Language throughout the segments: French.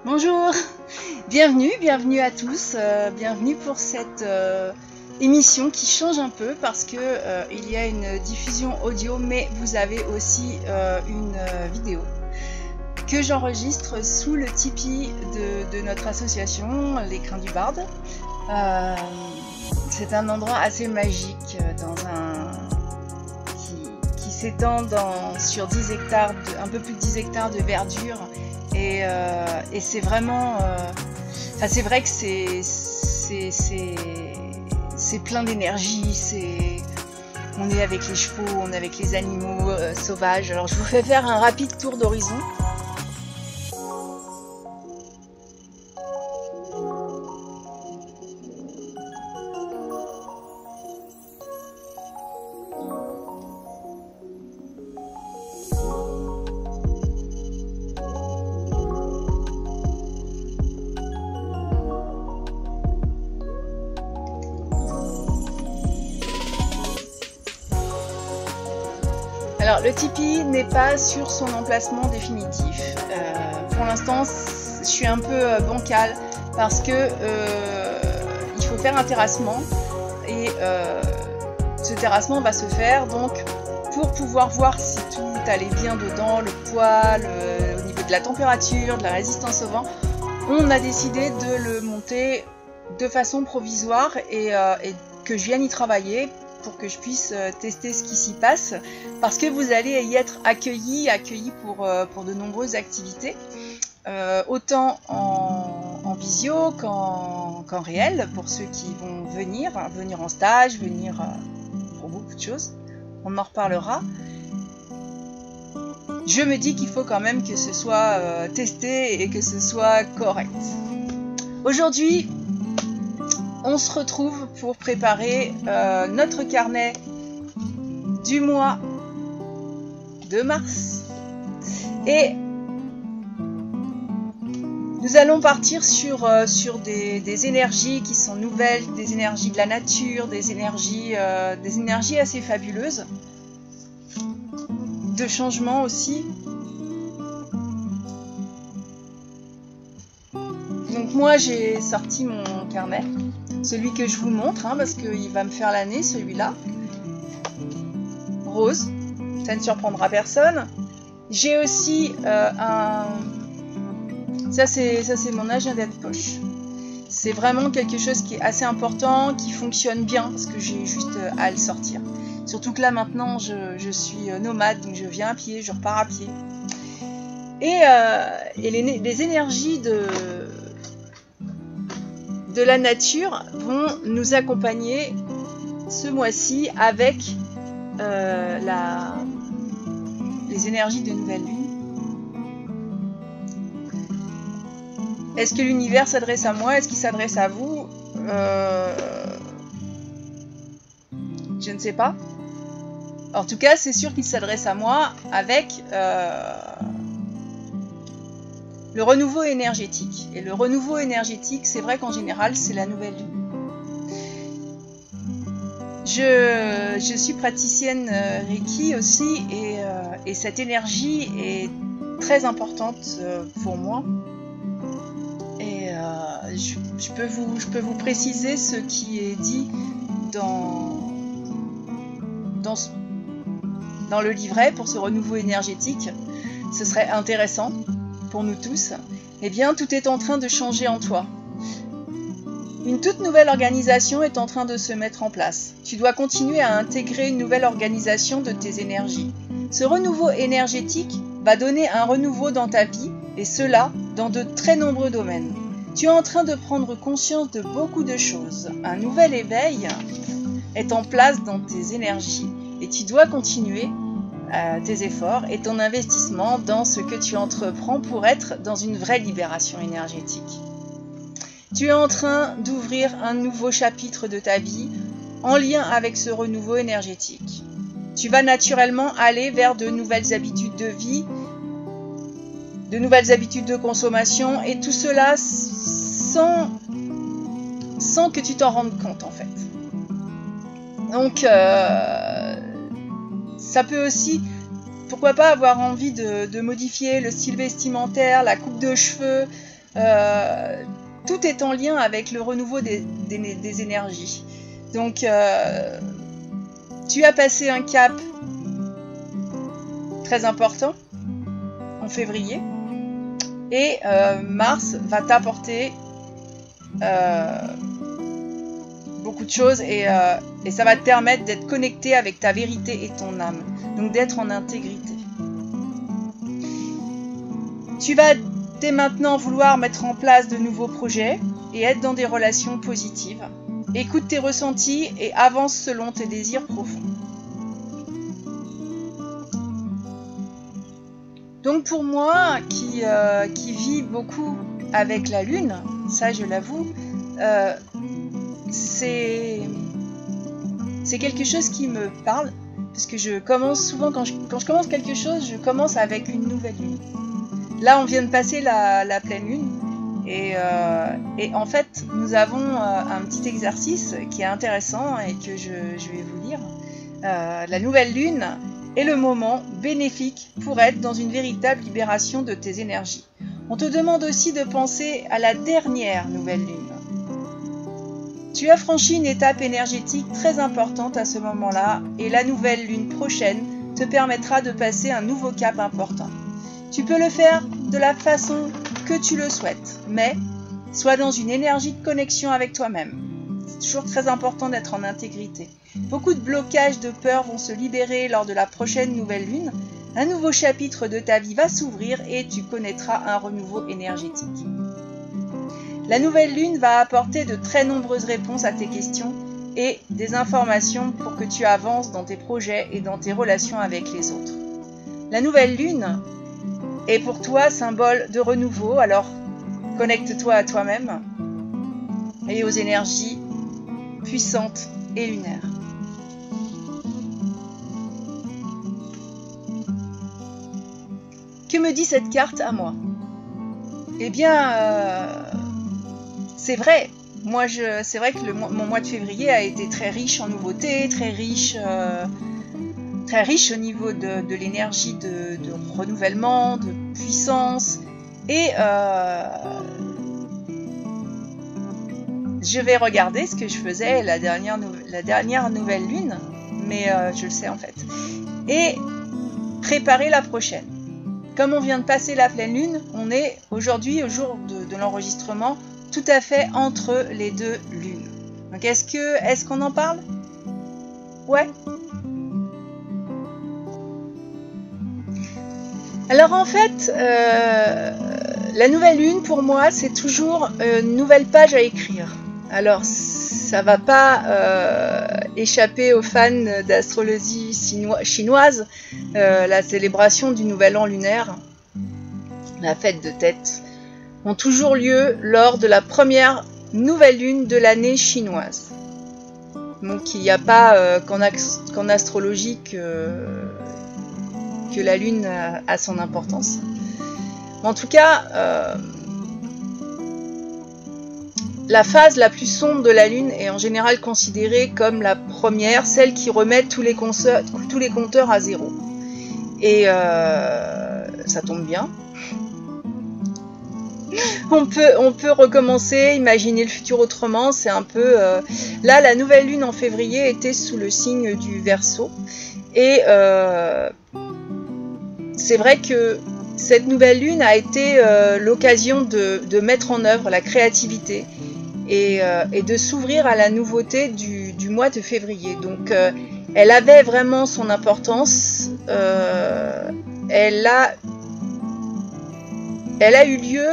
Bonjour, bienvenue à tous, bienvenue pour cette émission qui change un peu parce que il y a une diffusion audio mais vous avez aussi une vidéo que j'enregistre sous le Tipeee de notre association, l'Écrin du Barde. C'est un endroit assez magique qui s'étend sur 10 hectares, un peu plus de 10 hectares de verdure. Et c'est vraiment, c'est vrai que c'est plein d'énergie. On est avec les chevaux, on est avec les animaux sauvages. Alors je vous fais faire un rapide tour d'horizon. Alors le Tipeee n'est pas sur son emplacement définitif. Pour l'instant, je suis un peu bancale parce que il faut faire un terrassement et ce terrassement va se faire donc pour pouvoir voir si tout allait bien dedans, le poids, au niveau de la température, de la résistance au vent. On a décidé de le monter de façon provisoire et que je vienne y travailler pour que je puisse tester ce qui s'y passe, parce que vous allez y être accueillis pour de nombreuses activités, autant en visio qu'en réel, pour ceux qui vont venir en stage, venir pour beaucoup de choses. On en reparlera. Je me dis qu'il faut quand même que ce soit testé et que ce soit correct. Aujourd'hui, on se retrouve pour préparer notre carnet du mois de mars et nous allons partir sur des énergies qui sont nouvelles, des énergies de la nature, des énergies assez fabuleuses, de changement aussi. Donc moi j'ai sorti mon carnet, celui que je vous montre, parce qu'il va me faire l'année, celui-là. Rose, ça ne surprendra personne. J'ai aussi ça c'est mon agenda de poche. C'est vraiment quelque chose qui est assez important, qui fonctionne bien, parce que j'ai juste à le sortir. Surtout que là maintenant je suis nomade, donc je viens à pied, je repars à pied. Et les énergies de la nature vont nous accompagner ce mois-ci avec les énergies de nouvelle lune. Est-ce que l'univers s'adresse à moi? Est-ce qu'il s'adresse à vous? Je ne sais pas. En tout cas, c'est sûr qu'il s'adresse à moi avec le renouveau énergétique. Et le renouveau énergétique, c'est vrai qu'en général, c'est la nouvelle lune. Je suis praticienne Reiki aussi et cette énergie est très importante pour moi. Et je peux vous préciser ce qui est dit dans le livret pour ce renouveau énergétique. Ce serait intéressant pour nous tous. Eh bien, tout est en train de changer en toi. Une toute nouvelle organisation est en train de se mettre en place. Tu dois continuer à intégrer une nouvelle organisation de tes énergies. Ce renouveau énergétique va donner un renouveau dans ta vie, et cela dans de très nombreux domaines. Tu es en train de prendre conscience de beaucoup de choses. Un nouvel éveil est en place dans tes énergies, et tu dois continuer tes efforts et ton investissement dans ce que tu entreprends pour être dans une vraie libération énergétique. Tu es en train d'ouvrir un nouveau chapitre de ta vie en lien avec ce renouveau énergétique. Tu vas naturellement aller vers de nouvelles habitudes de vie, de nouvelles habitudes de consommation, et tout cela sans que tu t'en rendes compte en fait. Donc ça peut aussi, pourquoi pas, avoir envie de modifier le style vestimentaire, la coupe de cheveux, tout est en lien avec le renouveau des énergies. Donc, tu as passé un cap très important en février et Mars va t'apporter beaucoup de choses et ça va te permettre d'être connecté avec ta vérité et ton âme, donc d'être en intégrité. Tu vas dès maintenant vouloir mettre en place de nouveaux projets et être dans des relations positives. Écoute tes ressentis et avance selon tes désirs profonds. Donc pour moi, qui vis beaucoup avec la Lune, ça je l'avoue, c'est quelque chose qui me parle, parce que je commence souvent, quand je commence quelque chose, je commence avec une nouvelle Lune. Là, on vient de passer la pleine Lune, et en fait, nous avons un petit exercice qui est intéressant et que je vais vous lire. La nouvelle Lune est le moment bénéfique pour être dans une véritable libération de tes énergies. On te demande aussi de penser à la dernière nouvelle Lune. Tu as franchi une étape énergétique très importante à ce moment-là et la nouvelle Lune prochaine te permettra de passer un nouveau cap important. Tu peux le faire de la façon que tu le souhaites, mais sois dans une énergie de connexion avec toi-même. C'est toujours très important d'être en intégrité. Beaucoup de blocages de peur vont se libérer lors de la prochaine nouvelle lune. Un nouveau chapitre de ta vie va s'ouvrir et tu connaîtras un renouveau énergétique. La nouvelle lune va apporter de très nombreuses réponses à tes questions et des informations pour que tu avances dans tes projets et dans tes relations avec les autres. La nouvelle lune est pour toi symbole de renouveau, alors connecte-toi à toi-même et aux énergies puissantes et lunaires. Que me dit cette carte à moi? Eh bien, c'est vrai. C'est vrai que mon mois de février a été très riche en nouveautés, très riche au niveau de l'énergie de renouvellement, de puissance. Et je vais regarder ce que je faisais la dernière nouvelle lune, mais je le sais en fait. Et préparer la prochaine. Comme on vient de passer la pleine lune, on est aujourd'hui, au jour de l'enregistrement, tout à fait entre les deux lunes. Donc est-ce qu'on en parle? Ouais. Alors en fait, la nouvelle lune pour moi c'est toujours une nouvelle page à écrire. Alors ça va pas échapper aux fans d'astrologie chinoise, la célébration du nouvel an lunaire, la fête de tête, ont toujours lieu lors de la première nouvelle lune de l'année chinoise. Donc il n'y a pas qu'en astrologie que la lune a son importance. En tout cas, la phase la plus sombre de la lune est en général considérée comme la première, celle qui remet tous les compteurs à zéro. Et ça tombe bien. On peut recommencer, imaginer le futur autrement. C'est un peu... Là, la nouvelle lune en février était sous le signe du Verseau. Et c'est vrai que cette nouvelle lune a été l'occasion de mettre en œuvre la créativité et de s'ouvrir à la nouveauté du mois de février. Donc, elle avait vraiment son importance. Elle a eu lieu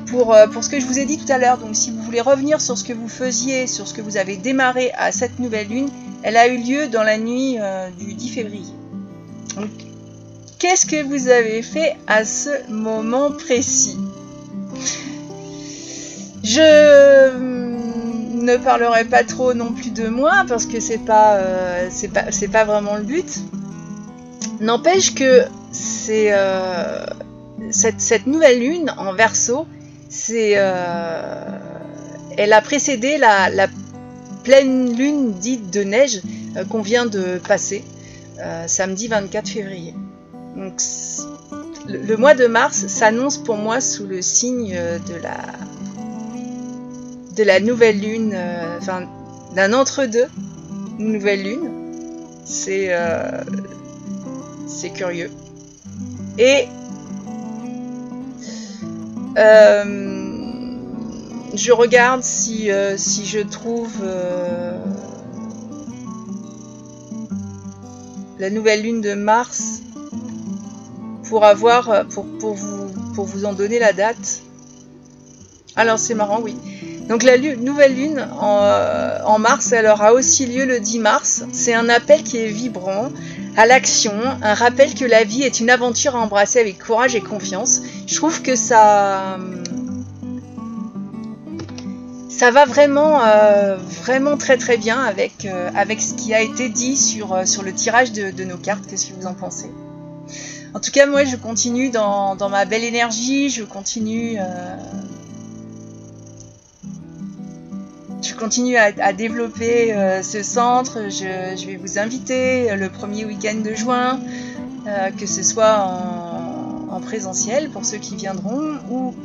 pour ce que je vous ai dit tout à l'heure. Donc, si vous voulez revenir sur ce que vous faisiez, sur ce que vous avez démarré à cette nouvelle lune, elle a eu lieu dans la nuit du 10 février. Donc, qu'est-ce que vous avez fait à ce moment précis? Je ne parlerai pas trop non plus de moi parce que c'est pas vraiment le but. N'empêche que c'est cette nouvelle lune en Verseau, elle a précédé la pleine lune dite de neige qu'on vient de passer samedi 24 février. Donc, le mois de mars s'annonce pour moi sous le signe de la nouvelle lune, enfin d'un entre-deux nouvelle lune. C'est curieux. Et je regarde si je trouve la nouvelle lune de mars pour vous en donner la date. Alors c'est marrant, oui. Donc la nouvelle lune en mars, elle aura aussi lieu le 10 mars. C'est un appel qui est vibrant à l'action, un rappel que la vie est une aventure à embrasser avec courage et confiance. Je trouve que ça va vraiment, vraiment très très bien avec ce qui a été dit sur le tirage de nos cartes. Qu'est-ce que vous en pensez? En tout cas, moi, je continue dans ma belle énergie, je continue à développer ce centre. Je vais vous inviter le premier week-end de juin, que ce soit en présentiel pour ceux qui viendront ou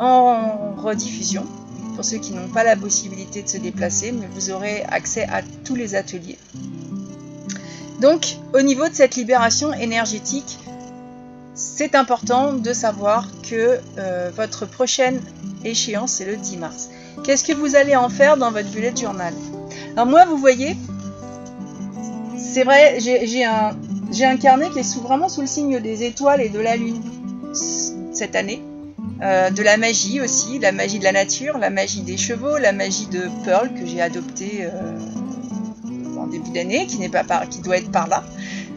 en rediffusion pour ceux qui n'ont pas la possibilité de se déplacer, mais vous aurez accès à tous les ateliers. Donc, au niveau de cette libération énergétique, c'est important de savoir que votre prochaine échéance, c'est le 10 mars. Qu'est-ce que vous allez en faire dans votre bullet journal? Alors moi, vous voyez, c'est vrai, j'ai un carnet qui est vraiment sous le signe des étoiles et de la lune cette année. De la magie aussi, la magie de la nature, la magie des chevaux, la magie de Pearl que j'ai adoptée en début d'année, qui doit être par là.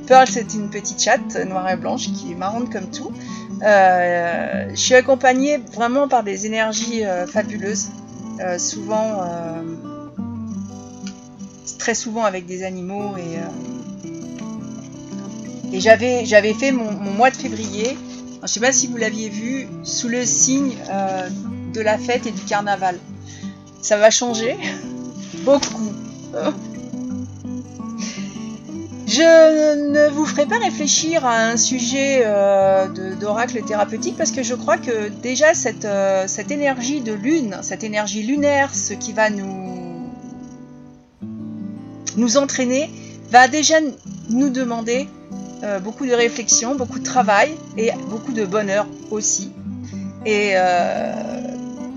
Pearl, c'est une petite chatte noire et blanche qui est marrante comme tout. Je suis accompagnée vraiment par des énergies fabuleuses, très souvent avec des animaux, et j'avais fait mon mois de février. Je ne sais pas si vous l'aviez vu, sous le signe de la fête et du carnaval. Ça va changer beaucoup. Je ne vous ferai pas réfléchir à un sujet d'oracle thérapeutique parce que je crois que déjà cette énergie de lune, cette énergie lunaire, ce qui va nous entraîner, va déjà nous demander beaucoup de réflexion, beaucoup de travail et beaucoup de bonheur aussi. Et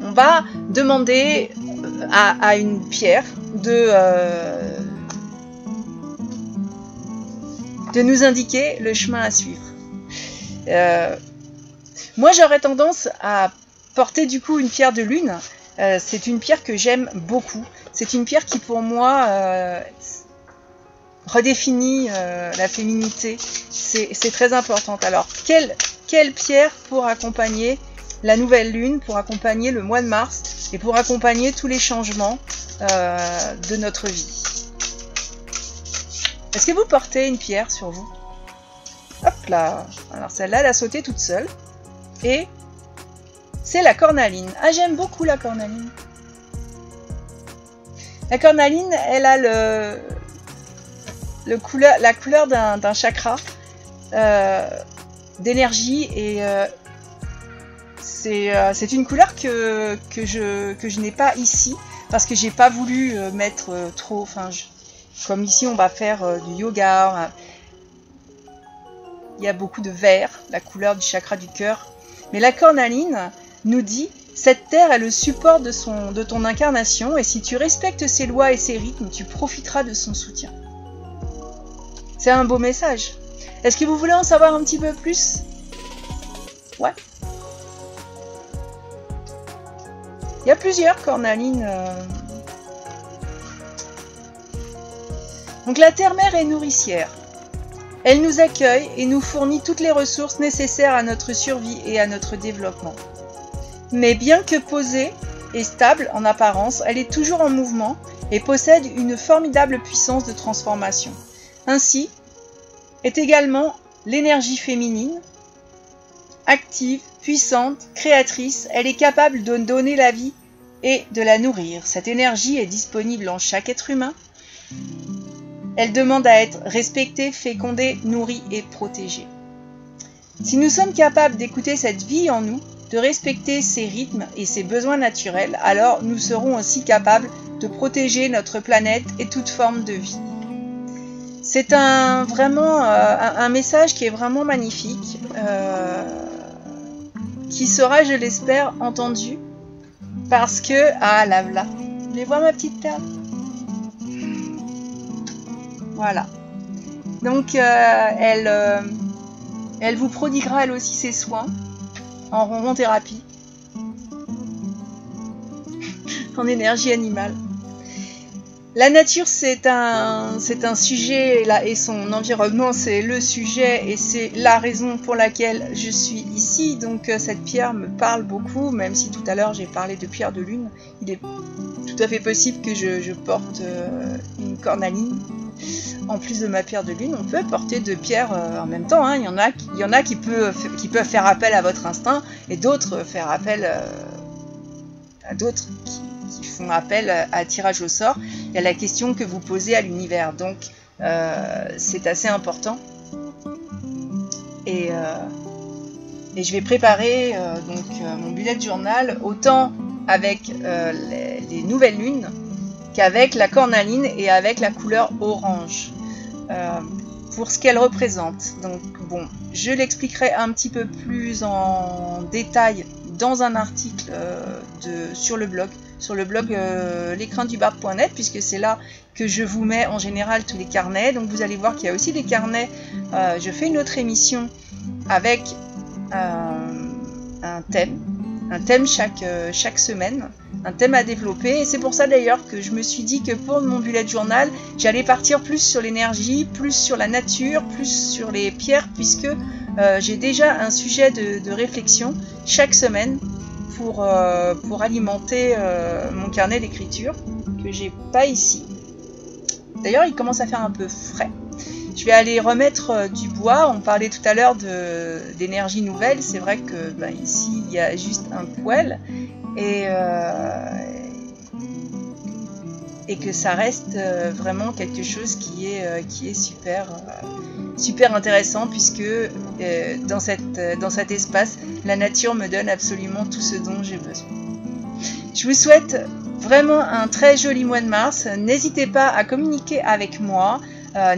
on va demander à une pierre de nous indiquer le chemin à suivre. Moi, j'aurais tendance à porter du coup une pierre de lune. C'est une pierre que j'aime beaucoup. C'est une pierre qui pour moi redéfinit la féminité. C'est très important. Alors, quelle pierre pour accompagner la nouvelle lune, pour accompagner le mois de mars et pour accompagner tous les changements de notre vie? Est-ce que vous portez une pierre sur vous? Hop là! Alors celle-là, elle a sauté toute seule. Et c'est la cornaline. Ah, j'aime beaucoup la cornaline. La cornaline, elle a la couleur d'un chakra d'énergie, et c'est une couleur que je n'ai pas ici parce que j'ai pas voulu mettre trop. Comme ici, on va faire du yoga. Il y a beaucoup de vert, la couleur du chakra du cœur. Mais la cornaline nous dit: cette terre est le support de ton incarnation, et si tu respectes ses lois et ses rythmes, tu profiteras de son soutien. C'est un beau message. Est-ce que vous voulez en savoir un petit peu plus? Ouais. Il y a plusieurs cornalines. Donc la terre-mère est nourricière. Elle nous accueille et nous fournit toutes les ressources nécessaires à notre survie et à notre développement. Mais bien que posée et stable en apparence, elle est toujours en mouvement et possède une formidable puissance de transformation. Ainsi est également l'énergie féminine, active, puissante, créatrice. Elle est capable de donner la vie et de la nourrir. Cette énergie est disponible en chaque être humain. Elle demande à être respectée, fécondée, nourrie et protégée. Si nous sommes capables d'écouter cette vie en nous, de respecter ses rythmes et ses besoins naturels, alors nous serons aussi capables de protéger notre planète et toute forme de vie. C'est vraiment un message qui est vraiment magnifique, qui sera, je l'espère, entendu, parce que... Ah là là, vous voulez voir ma petite perle? Voilà. Donc elle vous prodiguera elle aussi ses soins en ronron thérapie, en énergie animale. La nature, c'est un sujet là, et son environnement, c'est le sujet et c'est la raison pour laquelle je suis ici. Donc cette pierre me parle beaucoup, même si tout à l'heure j'ai parlé de pierre de lune. Il est tout à fait possible que je porte une cornaline. En plus de ma pierre de lune, on peut porter deux pierres en même temps. Hein. Il y en a qui peuvent faire appel à votre instinct et d'autres faire appel à d'autres qui font appel à tirage au sort et à la question que vous posez à l'univers. Donc, c'est assez important. Et je vais préparer mon bullet journal autant avec les nouvelles lunes qu'avec la cornaline et avec la couleur orange pour ce qu'elle représente. Donc bon, je l'expliquerai un petit peu plus en détail dans un article sur le blog l'écrindubarbe.net, puisque c'est là que je vous mets en général tous les carnets. Donc vous allez voir qu'il y a aussi des carnets. Je fais une autre émission avec un thème chaque semaine, un thème à développer, et c'est pour ça d'ailleurs que je me suis dit que pour mon bullet journal, j'allais partir plus sur l'énergie, plus sur la nature, plus sur les pierres, puisque j'ai déjà un sujet de réflexion chaque semaine pour alimenter mon carnet d'écriture, que j'ai pas ici. D'ailleurs, il commence à faire un peu frais. Je vais aller remettre du bois. On parlait tout à l'heure d'énergie nouvelle. C'est vrai que ici, il y a juste un poêle et que ça reste vraiment quelque chose qui est super intéressant, puisque dans cet espace, la nature me donne absolument tout ce dont j'ai besoin. Je vous souhaite vraiment un très joli mois de mars. N'hésitez pas à communiquer avec moi.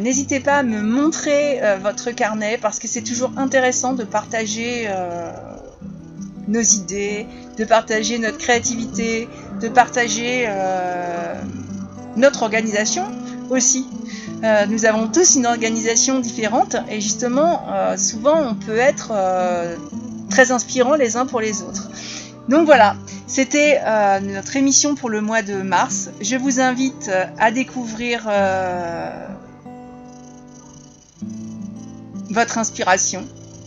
N'hésitez pas à me montrer votre carnet, parce que c'est toujours intéressant de partager nos idées, de partager notre créativité, de partager notre organisation aussi. Nous avons tous une organisation différente et justement, souvent on peut être très inspirants les uns pour les autres. Donc voilà, c'était notre émission pour le mois de mars. Je vous invite à découvrir votre inspiration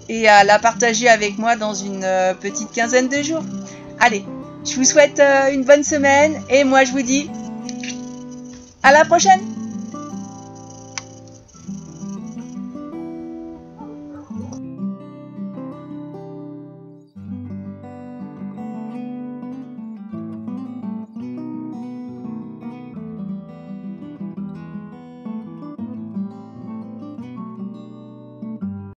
et à la partager avec moi dans une petite quinzaine de jours. Allez, je vous souhaite une bonne semaine et moi je vous dis à la prochaine!